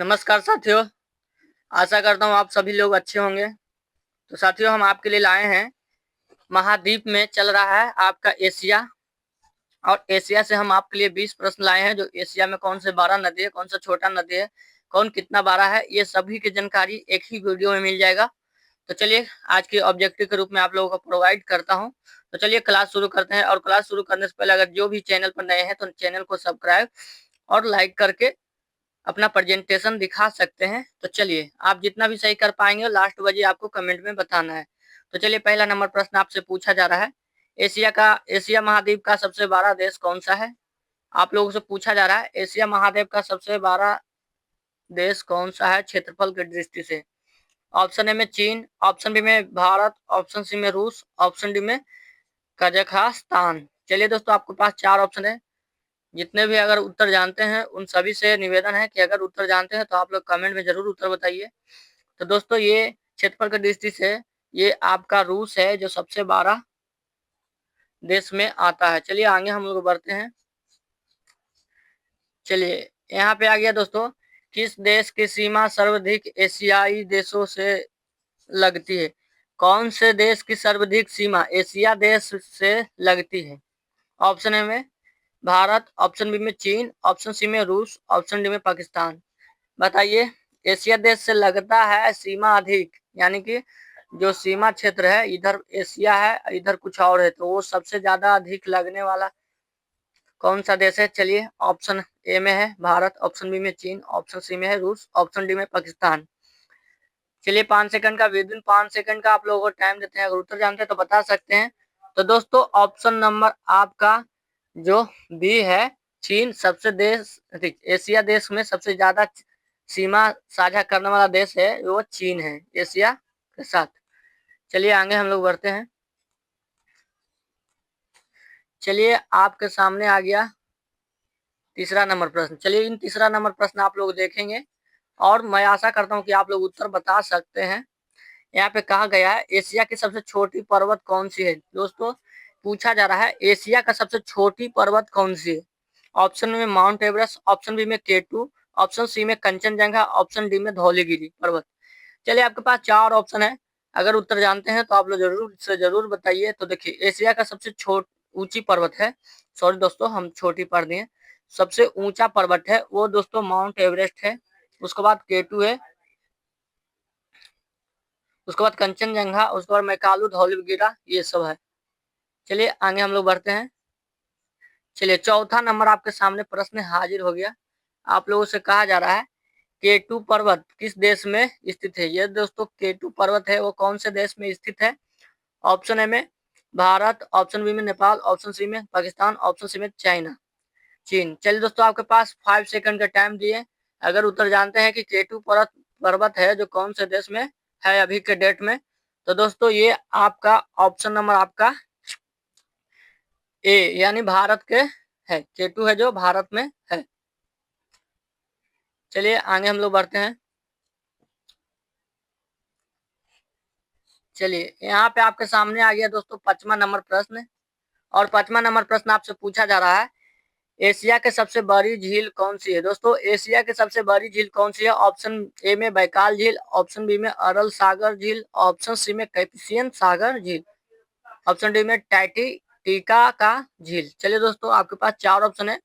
नमस्कार साथियों। आशा करता हूँ आप सभी लोग अच्छे होंगे। तो साथियों, हम आपके लिए लाए हैं, महाद्वीप में चल रहा है आपका एशिया, और एशिया से हम आपके लिए 20 प्रश्न लाए हैं। जो एशिया में कौन से 12 नदी है, कौन सा छोटा नदी है, कौन कितना बड़ा है, ये सभी की जानकारी एक ही वीडियो में मिल जाएगा। तो चलिए आज के ऑब्जेक्टिव के रूप में आप लोगों को प्रोवाइड करता हूँ। तो चलिए क्लास शुरू करते हैं। और क्लास शुरू करने से पहले अगर जो भी चैनल पर नए हैं तो चैनल को सब्सक्राइब और लाइक करके अपना प्रेजेंटेशन दिखा सकते हैं। तो चलिए, आप जितना भी सही कर पाएंगे लास्ट बजे आपको कमेंट में बताना है। तो चलिए, पहला नंबर प्रश्न आपसे पूछा जा रहा है, एशिया महाद्वीप का सबसे बड़ा देश कौन सा है। आप लोगों से पूछा जा रहा है एशिया महाद्वीप का सबसे बड़ा देश कौन सा है क्षेत्रफल की दृष्टि से। ऑप्शन ए में चीन, ऑप्शन बी में भारत, ऑप्शन सी में रूस, ऑप्शन डी में कजाकिस्तान। चलिए दोस्तों, आपके पास 4 ऑप्शन है। जितने भी अगर उत्तर जानते हैं उन सभी से निवेदन है कि अगर उत्तर जानते हैं तो आप लोग कमेंट में जरूर उत्तर बताइए। तो दोस्तों, ये क्षेत्रफल की दृष्टि से ये आपका रूस है जो सबसे बड़ा देश में आता है। चलिए आगे हम लोग बढ़ते हैं। चलिए, यहाँ पे आ गया दोस्तों, किस देश की सीमा सर्वाधिक एशियाई देशों से लगती है। कौन से देश की सर्वाधिक सीमा एशिया देश से लगती है। ऑप्शन ए में भारत, ऑप्शन बी में चीन, ऑप्शन सी में रूस, ऑप्शन डी में पाकिस्तान। बताइए, एशिया देश से लगता है सीमा अधिक, यानी कि जो सीमा क्षेत्र है इधर एशिया है इधर कुछ और है, तो वो सबसे ज्यादा अधिक लगने वाला कौन सा देश है। चलिए, ऑप्शन ए में है भारत, ऑप्शन बी में चीन, ऑप्शन सी में है रूस, ऑप्शन डी में पाकिस्तान। चलिए, 5 सेकंड का विद इन 5 सेकंड का आप लोगों को टाइम देते हैं। अगर उत्तर जानते हैं तो बता सकते हैं। तो दोस्तों, ऑप्शन नंबर आपका जो बी है, चीन सबसे देश एशिया देश में सबसे ज्यादा सीमा साझा करने वाला देश है, वो चीन है एशिया के साथ। चलिए आगे हम लोग बढ़ते हैं। चलिए, आपके सामने आ गया तीसरा नंबर प्रश्न। चलिए, इन तीसरा नंबर प्रश्न आप लोग देखेंगे और मैं आशा करता हूँ कि आप लोग उत्तर बता सकते हैं। यहाँ पे कहा गया है, एशिया की सबसे छोटी पर्वत कौन सी है। दोस्तों, पूछा जा रहा है एशिया का सबसे छोटी पर्वत कौन सी है। ऑप्शन में माउंट एवरेस्ट, ऑप्शन बी में केटू, ऑप्शन सी में कंचनजंगा, ऑप्शन डी में धौलीगिरी पर्वत। चलिए, आपके पास 4 ऑप्शन है। अगर उत्तर जानते हैं तो आप लोग जरूर से जरूर बताइए। तो देखिए, एशिया का सबसे ऊंची पर्वत है, सॉरी दोस्तों हम छोटी पढ़ दिए, सबसे ऊंचा पर्वत है वो दोस्तों माउंट एवरेस्ट है। उसके बाद केटू है, उसके बाद कंचनजंगा, उसके बाद मैकालू, धौलीगिरी, ये सब है। चलिए आगे हम लोग बढ़ते हैं। चलिए, चौथा नंबर आपके सामने प्रश्न हाजिर हो गया। आप लोगों से कहा जा रहा है केटू पर्वत किस देश में स्थित है। ये दोस्तों केटू पर्वत है वो कौन से देश में स्थित है। ऑप्शन ए में भारत, ऑप्शन बी में नेपाल, ऑप्शन सी में पाकिस्तान, ऑप्शन सी में चाइना चीन। चलिए दोस्तों, आपके पास 5 सेकंड का टाइम दिए। अगर उत्तर जानते हैं कि केटू पर्वत है जो कौन से देश में है अभी के डेट में, तो दोस्तों ये आपका ऑप्शन नंबर आपका ए यानी भारत के है, केटू है जो भारत में है। चलिए आगे हम लोग बढ़ते हैं। चलिए, यहाँ पे आपके सामने आ गया दोस्तों 5वां नंबर प्रश्न। और 5वां नंबर प्रश्न आपसे पूछा जा रहा है, एशिया के सबसे बड़ी झील कौन सी है। दोस्तों, एशिया की सबसे बड़ी झील कौन सी है। ऑप्शन ए में बैकाल झील, ऑप्शन बी में अरल सागर झील, ऑप्शन सी में कैस्पियन सागर झील, ऑप्शन डी में टीका का झील। चलिए दोस्तों, आपके पास 4 ऑप्शन है।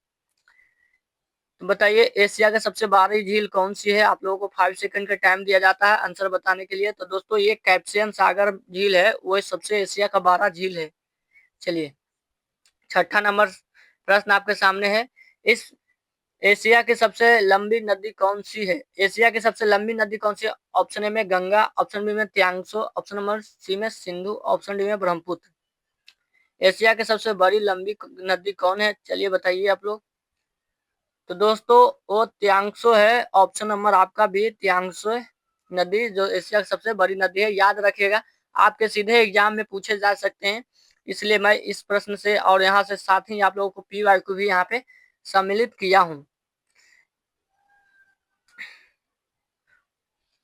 तो बताइए, एशिया की सबसे बड़ी झील कौन सी है। आप लोगों को 5 सेकंड का टाइम दिया जाता है आंसर बताने के लिए। तो दोस्तों, ये कैस्पियन सागर झील है, वो सबसे एशिया का बड़ा झील है। चलिए, छठा नंबर प्रश्न आपके सामने है, इस एशिया की सबसे लंबी नदी कौन सी है। एशिया की सबसे लंबी नदी कौन सी है। ऑप्शन ए में गंगा, ऑप्शन बी में त्यांगसो, ऑप्शन नंबर सी में सिंधु, ऑप्शन डी में ब्रह्मपुत्र। एशिया की सबसे बड़ी लंबी नदी कौन है, चलिए बताइए आप लोग। तो दोस्तों, वो त्यांगसो है। ऑप्शन नंबर आपका भी त्यांगसो नदी जो एशिया की सबसे बड़ी नदी है। याद रखिएगा, आपके सीधे एग्जाम में पूछे जा सकते हैं, इसलिए मैं इस प्रश्न से और यहाँ से साथ ही आप लोगों को पीवाई को भी यहाँ पे सम्मिलित किया हूँ।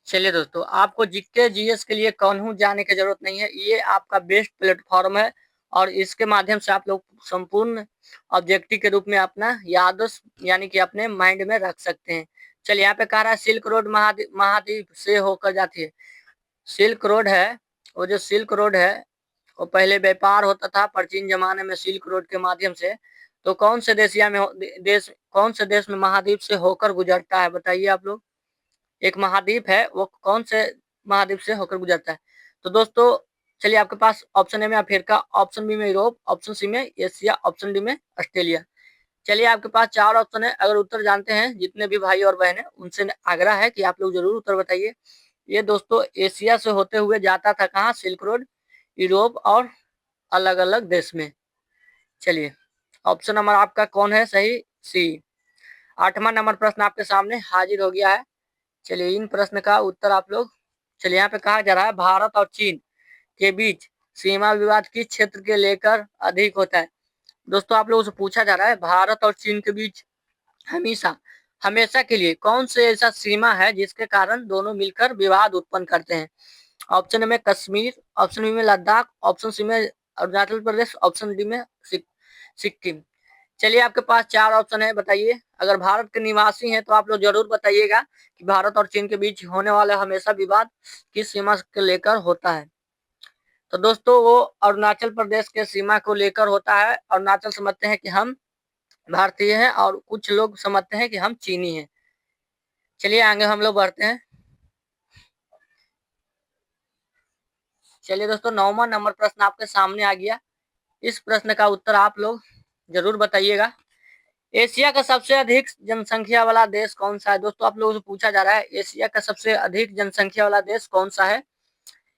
चलिए दोस्तों, आपको जीके जीएस के लिए कहूँ जाने की जरूरत नहीं है, ये आपका बेस्ट प्लेटफॉर्म है और इसके माध्यम से आप लोग संपूर्ण ऑब्जेक्टिव के रूप में अपना याद यानी कि अपने माइंड में रख सकते हैं। चलिए यहाँ पे कह रहा है सिल्क रोड महाद्वीप से होकर जाती है। सिल्क रोड है, वो जो सिल्क रोड है वो पहले व्यापार होता था प्राचीन जमाने में सिल्क रोड के माध्यम से। तो कौन से कौन से देश में महाद्वीप से होकर गुजरता है बताइए आप लोग। एक महाद्वीप है, वो कौन से महाद्वीप से होकर गुजरता है। तो दोस्तों चलिए, आपके पास ऑप्शन ए में अफ्रीका, ऑप्शन बी में यूरोप, ऑप्शन सी में एशिया, ऑप्शन डी में ऑस्ट्रेलिया। चलिए आपके पास 4 ऑप्शन है। अगर उत्तर जानते हैं जितने भी भाई और बहन है उनसे आग्रह है कि आप लोग जरूर उत्तर बताइए। ये दोस्तों एशिया से होते हुए जाता था कहाँ, सिल्क रोड, यूरोप और अलग अलग देश में। चलिए ऑप्शन नंबर आपका कौन है सही, सी। 8वां नंबर प्रश्न आपके सामने हाजिर हो गया है। चलिए इन प्रश्न का उत्तर आप लोग, चलिए यहाँ पे कहा जा रहा है भारत और चीन के बीच सीमा विवाद किस क्षेत्र के लेकर अधिक होता है। दोस्तों आप लोगों से पूछा जा रहा है भारत और चीन के बीच हमेशा हमेशा के लिए कौन से ऐसा सीमा है जिसके कारण दोनों मिलकर विवाद उत्पन्न करते हैं। ऑप्शन ए में कश्मीर, ऑप्शन बी में लद्दाख, ऑप्शन सी में अरुणाचल प्रदेश, ऑप्शन डी में सिक्किम। चलिए आपके पास 4 ऑप्शन है, बताइए। अगर भारत के निवासी हैं तो आप लोग जरूर बताइएगा कि भारत और चीन के बीच होने वाला हमेशा विवाद किस सीमा के लेकर होता है। तो दोस्तों वो अरुणाचल प्रदेश के सीमा को लेकर होता है। अरुणाचल समझते हैं कि हम भारतीय हैं और कुछ लोग समझते हैं कि हम चीनी हैं। चलिए आगे हम लोग बढ़ते हैं। चलिए दोस्तों 9वां नंबर प्रश्न आपके सामने आ गया। इस प्रश्न का उत्तर आप लोग जरूर बताइएगा। एशिया का सबसे अधिक जनसंख्या वाला देश कौन सा है। दोस्तों आप लोगों से पूछा जा रहा है एशिया का सबसे अधिक जनसंख्या वाला देश कौन सा है।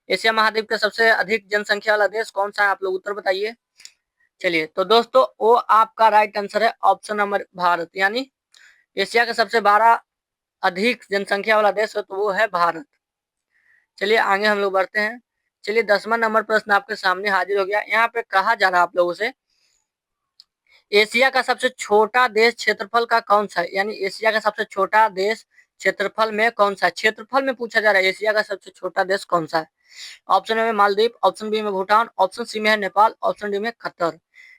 एशिया महाद्वीप का सबसे अधिक जनसंख्या वाला देश कौन सा है, आप लोग उत्तर बताइए। चलिए तो दोस्तों वो आपका राइट आंसर है ऑप्शन नंबर भारत, यानी एशिया का सबसे बड़ा अधिक जनसंख्या वाला देश है तो वो है भारत। चलिए आगे हम लोग बढ़ते हैं। चलिए 10वां नंबर प्रश्न आपके सामने हाजिर हो गया। यहाँ पे कहा जा रहा है आप लोगों से एशिया का सबसे छोटा देश क्षेत्रफल का कौन सा है, यानी एशिया का सबसे छोटा देश क्षेत्रफल में कौन सा है। क्षेत्रफल में पूछा जा रहा है एशिया का सबसे छोटा देश कौन सा है। ऑप्शन ए में मालदीव, ऑप्शन बी में भूटान, ऑप्शन सी में है नेपाल, ऑप्शन डी में कतर।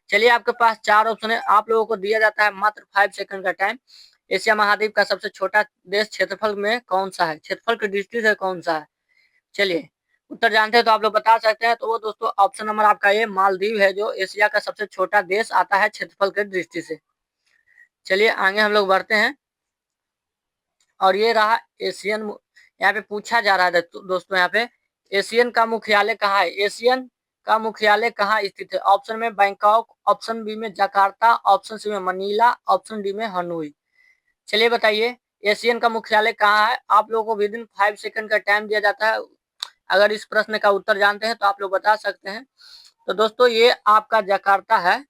चलिए आपके पास 4 ऑप्शन है, आप लोगों को दिया जाता है मात्र 5 सेकंड का टाइम। एशिया महाद्वीप का सबसे छोटा देश क्षेत्रफल में कौन सा है, क्षेत्रफल की दृष्टि से कौन सा है। चलिए उत्तर जानते हैं तो आप लोग बता सकते हैं। तो वो दोस्तों ऑप्शन नंबर आपका ये मालदीव है जो एशिया का सबसे छोटा देश आता है क्षेत्रफल की दृष्टि से। चलिए आगे हम लोग बढ़ते हैं। और ये रहा एशियन, यहाँ पे पूछा जा रहा है दोस्तों यहाँ पे एशियन का मुख्यालय कहाँ है। एशियन का मुख्यालय कहाँ स्थित है। ऑप्शन में बैंकॉक, ऑप्शन बी में जकार्ता, ऑप्शन सी में मनीला, ऑप्शन डी में हनोई। चलिए बताइए एशियन का मुख्यालय कहाँ है। आप लोगों को विदिन 5 सेकंड का टाइम दिया जाता है। अगर इस प्रश्न का उत्तर जानते हैं तो आप लोग बता सकते हैं। तो दोस्तों ये आपका जकार्ता है,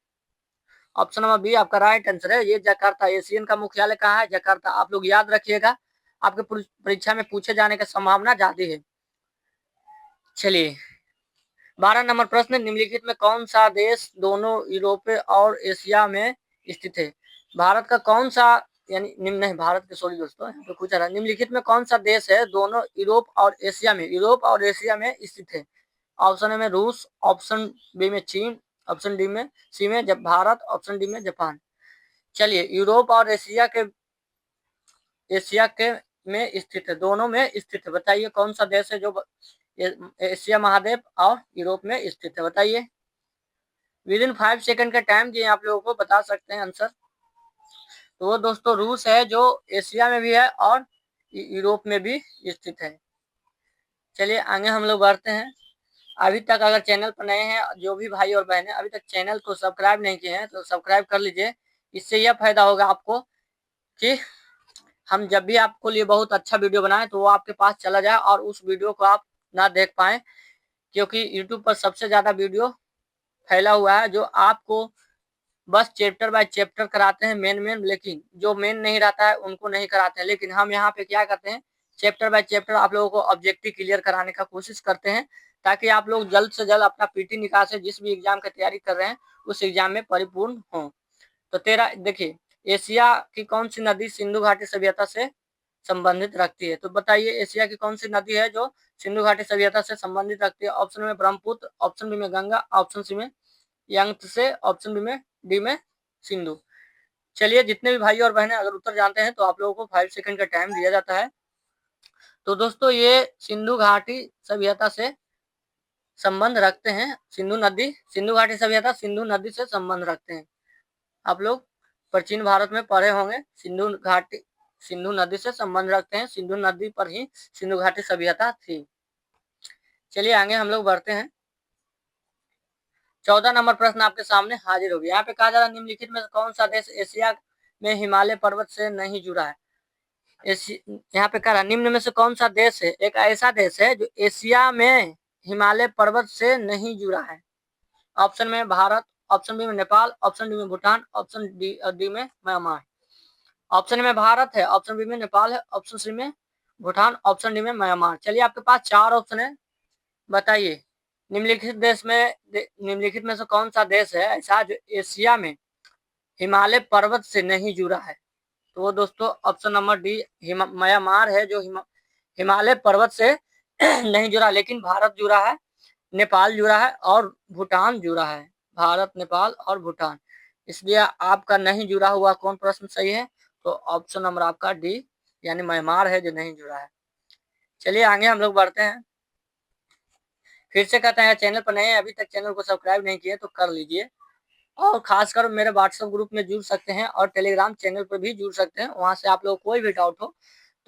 ऑप्शन नंबर बी आपका राइट आंसर है। ये जकार्ता, एशियन का मुख्यालय कहाँ है, जकार्ता। आप लोग याद रखिएगा, आपके परीक्षा में पूछे जाने की संभावना ज्यादा है। चलिए 12 नंबर प्रश्न, निम्नलिखित में कौन सा देश दोनों यूरोप और एशिया में स्थित है। भारत का कौन सा, यानी नहीं भारत के, सॉरी दोस्तों यहाँ पे पूछा रहा निम्नलिखित में कौन सा देश है दोनों यूरोप और एशिया में स्थित है। ऑप्शन में रूस, ऑप्शन बी में चीन, ऑप्शन डी में सी में जब भारत, ऑप्शन डी में जापान। चलिए यूरोप और एशिया के में स्थित है, दोनों में स्थित है। बताइए कौन सा देश है जो एशिया महाद्वीप और यूरोप में स्थित है, बताइए। विदिन 5 सेकंड का टाइम दिए आप लोगों को, बता सकते हैं आंसर। तो वो दोस्तों रूस है जो एशिया में भी है और यूरोप में भी स्थित है। चलिए आगे हम लोग बढ़ते हैं। अभी तक अगर चैनल पर नए हैं, जो भी भाई और बहन अभी तक चैनल को सब्सक्राइब नहीं किए हैं तो सब्सक्राइब कर लीजिए। इससे यह फायदा होगा आपको कि हम जब भी आपको लिए बहुत अच्छा वीडियो बनाएं तो वो आपके पास चला जाए और उस वीडियो को आप ना देख पाए, क्योंकि यूट्यूब पर सबसे ज्यादा वीडियो फैला हुआ है जो आपको बस चैप्टर बाय चैप्टर कराते हैं मेन, लेकिन जो मेन नहीं रहता है उनको नहीं कराते हैं। लेकिन हम यहाँ पे क्या करते हैं, चैप्टर बाय चैप्टर आप लोगों को ऑब्जेक्टिव क्लियर कराने का कोशिश करते हैं, ताकि आप लोग जल्द से जल्द अपना पीटी निकाल से जिस भी एग्जाम की तैयारी कर रहे हैं उस एग्जाम में परिपूर्ण हो। तो देखिए एशिया की कौन सी नदी सिंधु घाटी सभ्यता से संबंधित रखती है। तो बताइए एशिया की कौन सी नदी है जो सिंधु घाटी सभ्यता से संबंधित रखती है। ऑप्शन में ब्रह्मपुत्र, ऑप्शन बी में गंगा, ऑप्शन सी में यंगत्से, ऑप्शन बी में डी में सिंधु। चलिए, जितने भी भाई और बहनें अगर उत्तर जानते हैं तो आप लोगों को 5 सेकंड का टाइम दिया जाता है। तो दोस्तों ये सिंधु घाटी सभ्यता से संबंध रखते हैं। सिंधु घाटी सभ्यता सिंधु नदी से संबंध रखते हैं। आप लोग प्राचीन भारत में पढ़े होंगे, सिंधु नदी से संबंध रखते हैं। सिंधु नदी पर ही सिंधु घाटी सभ्यता थी। चलिए आगे हम लोग बढ़ते हैं। 14 नंबर प्रश्न आपके सामने हाजिर हो गया। यहाँ पे कहा जा रहा है निम्नलिखित में कौन सा देश एशिया में हिमालय पर्वत से नहीं जुड़ा है। यहाँ पे कह रहा है निम्न में से कौन सा देश है, एक ऐसा देश है जो एशिया में हिमालय पर्वत से नहीं जुड़ा है। ऑप्शन में भारत, ऑप्शन बी में नेपाल, ऑप्शन डी में भूटान, ऑप्शन डी में म्यांमार। ऑप्शन में भारत है, ऑप्शन बी में नेपाल है, ऑप्शन सी में भूटान, ऑप्शन डी में म्यांमार। चलिए आपके पास 4 ऑप्शन है, बताइए निम्नलिखित में से कौन सा देश है ऐसा जो एशिया में हिमालय पर्वत से नहीं जुड़ा है। तो वो दोस्तों ऑप्शन नंबर डी म्यांमार है, जो हिमालय पर्वत से नहीं जुड़ा, लेकिन भारत जुड़ा है, नेपाल जुड़ा है और भूटान जुड़ा है। भारत, नेपाल और भूटान। इसलिए आपका नहीं जुड़ा हुआ कौन प्रश्न सही है, तो ऑप्शन नंबर आपका डी यानी म्यांमार है जो नहीं जुड़ा है। चलिए आगे हम लोग बढ़ते हैं। फिर से कहते हैं चैनल पर नए हैं, अभी तक चैनल को सब्सक्राइब नहीं किए तो कर लीजिए, और खासकर मेरे व्हाट्सएप ग्रुप में जुड़ सकते हैं और टेलीग्राम चैनल पर भी जुड़ सकते हैं। वहां से आप लोग कोई भी डाउट हो,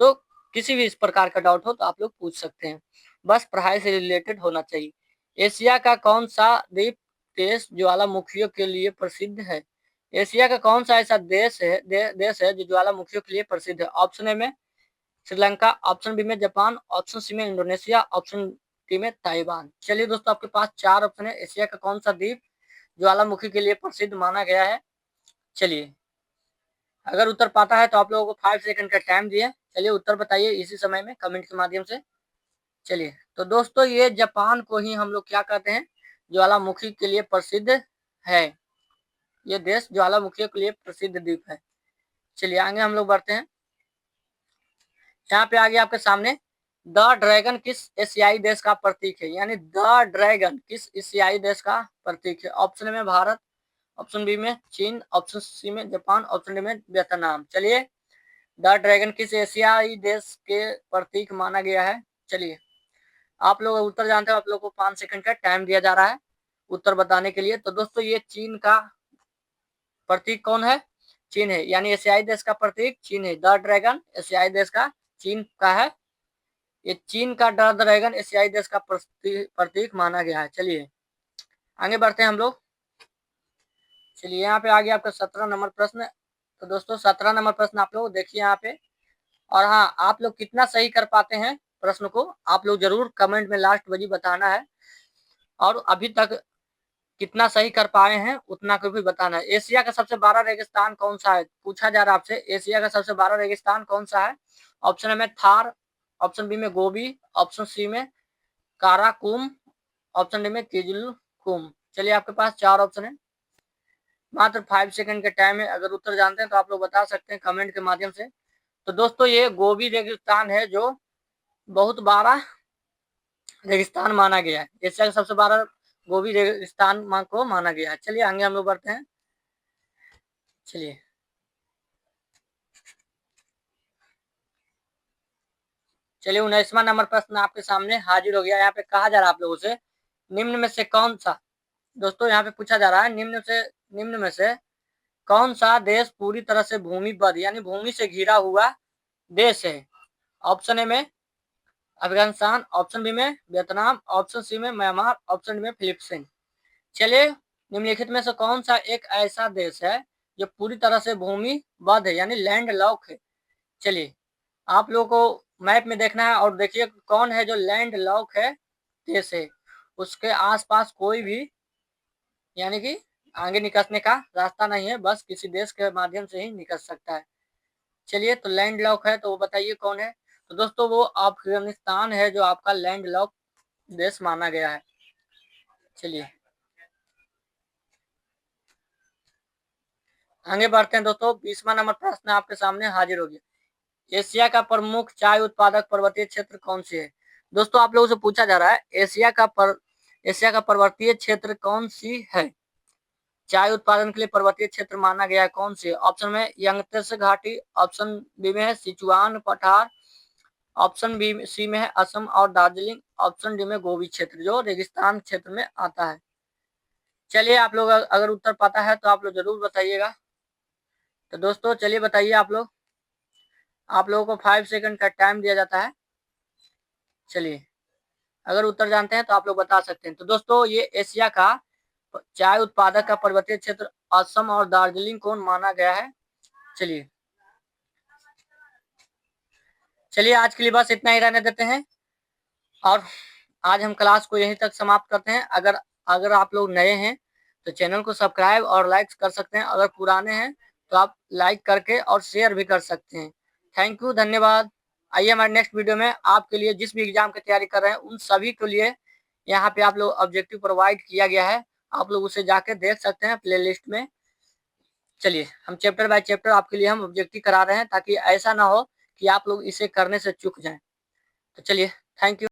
तो किसी भी इस प्रकार का डाउट हो तो आप लोग पूछ सकते हैं, बस पढ़ाई से रिलेटेड होना चाहिए। एशिया का कौन सा द्वीप देश ज्वालामुखियों के लिए प्रसिद्ध है। एशिया का कौन सा ऐसा देश है जो ज्वालामुखियों के लिए प्रसिद्ध है। ऑप्शन ए में श्रीलंका, ऑप्शन बी में जापान, ऑप्शन सी में इंडोनेशिया, ऑप्शन डी में ताइवान। चलिए दोस्तों आपके पास 4 ऑप्शन है। एशिया का कौन सा द्वीप ज्वालामुखी के लिए प्रसिद्ध माना गया है। चलिए अगर उत्तर पाता है तो आप लोगों को 5 सेकंड का टाइम दिया। चलिए उत्तर बताइए इसी समय में कमेंट के माध्यम से। चलिए तो दोस्तों ये जापान को ही हम लोग क्या कहते हैं, ज्वालामुखी के लिए प्रसिद्ध है। ये देश ज्वालामुखी के लिए प्रसिद्ध द्वीप है। चलिए आगे हम लोग बढ़ते हैं। यहाँ पे आगे आपके सामने द ड्रैगन किस एशियाई देश का प्रतीक है, यानी द ड्रैगन किस एशियाई देश का प्रतीक है। ऑप्शन में भारत, ऑप्शन बी में चीन, ऑप्शन सी में जापान, ऑप्शन डी में वियतनाम। चलिए द ड्रैगन किस एशियाई देश के प्रतीक माना गया है। चलिए आप लोग उत्तर जानते हो, आप लोग को 5 सेकंड का टाइम दिया जा रहा है उत्तर बताने के लिए। तो दोस्तों ये चीन का प्रतीक कौन है, चीन है, यानी एशियाई देश का प्रतीक चीन है। द ड्रैगन एशियाई देश का चीन का है। ये चीन का द ड्रैगन एशियाई देश का प्रतीक माना गया है। चलिए आगे बढ़ते हैं हम लोग। चलिए यहाँ पे आ गया आपका 17 नंबर प्रश्न। तो दोस्तों 17 नंबर प्रश्न आप लोग देखिए यहाँ पे, और हाँ आप लोग कितना सही कर पाते हैं प्रश्न को आप लोग जरूर कमेंट में लास्ट बजी बताना है, और अभी तक कितना सही कर पाए हैं उतना को भी बताना है। एशिया का सबसे बड़ा रेगिस्तान कौन सा है, पूछा जा रहा है आपसे, एशिया का सबसे बड़ा रेगिस्तान कौन सा है। ऑप्शन में थार, ऑप्शन बी में गोबी, ऑप्शन सी में काराकुम, ऑप्शन डी में किजलकुम। चलिए आपके पास 4 ऑप्शन है, मात्र 5 सेकंड का टाइम है। अगर उत्तर जानते हैं तो आप लोग बता सकते हैं कमेंट के माध्यम से। तो दोस्तों ये गोबी रेगिस्तान है जो बहुत बड़ा रेगिस्तान माना गया है। एशिया का सबसे बड़ा गोबी रेगिस्तान को माना गया है। चलिए आगे हम लोग बढ़ते हैं। चलिए चलिए 19वां नंबर प्रश्न आपके सामने हाजिर हो गया। यहाँ पे कहा जा रहा है आप लोगों से निम्न में से कौन सा, दोस्तों यहाँ पे पूछा जा रहा है निम्न में से कौन सा देश पूरी तरह से भूमिबद्ध यानी भूमि से घिरा हुआ देश है। ऑप्शन ए में अफगानिस्तान, ऑप्शन बी में वियतनाम, ऑप्शन सी में म्यांमार, ऑप्शन डी में फिलीपींस। चलिए निम्नलिखित में से कौन सा एक ऐसा देश है जो पूरी तरह से भूमिबद्ध है यानी लैंड लॉक है। चलिए आप लोगों को मैप में देखना है और देखिए कौन है जो लैंड लॉक है देश है, उसके आसपास कोई भी यानी कि आगे निकलने का रास्ता नहीं है, बस किसी देश के माध्यम से ही निकल सकता है। चलिए तो लैंड लॉक है तो वो बताइए कौन है। तो दोस्तों वो अफगानिस्तान है जो आपका लैंड लॉक देश माना गया है। चलिए आगे बढ़ते हैं दोस्तों। 20वां नंबर प्रश्न आपके सामने हाजिर हो गया। एशिया का प्रमुख चाय उत्पादक पर्वतीय क्षेत्र कौन सी है। दोस्तों आप लोगों से पूछा जा रहा है एशिया का पर्वतीय क्षेत्र कौन सी है। चाय उत्पादन के लिए पर्वतीय क्षेत्र माना गया है कौन से? ऑप्शन में यांगत्से घाटी, ऑप्शन बी में है सिचुआन पठार, ऑप्शन बी सी में है असम और दार्जिलिंग, ऑप्शन डी में गोबी क्षेत्र जो रेगिस्तान क्षेत्र में आता है। चलिए आप लोग अगर उत्तर पता है तो आप लोग जरूर बताइएगा। तो दोस्तों चलिए बताइए आप लोगों को 5 सेकंड का टाइम दिया जाता है। चलिए अगर उत्तर जानते हैं तो आप लोग बता सकते हैं। तो दोस्तों ये एशिया का चाय उत्पादक का पर्वतीय क्षेत्र असम और दार्जिलिंग को माना गया है। चलिए आज के लिए बस इतना ही रहने देते हैं और आज हम क्लास को यहीं तक समाप्त करते हैं। अगर आप लोग नए हैं तो चैनल को सब्सक्राइब और लाइक कर सकते हैं, अगर पुराने हैं तो आप लाइक करके और शेयर भी कर सकते हैं। थैंक यू, धन्यवाद। आइए हमारे नेक्स्ट वीडियो में आपके लिए जिस भी एग्जाम की तैयारी कर रहे हैं उन सभी के लिए यहाँ पे आप लोग ऑब्जेक्टिव प्रोवाइड किया गया है, आप लोग उसे जाके देख सकते हैं प्लेलिस्ट में। चलिए हम चैप्टर बाय चैप्टर आपके लिए हम ऑब्जेक्टिव करा रहे हैं ताकि ऐसा ना हो कि आप लोग इसे करने से चूक जाएं। तो चलिए थैंक यू।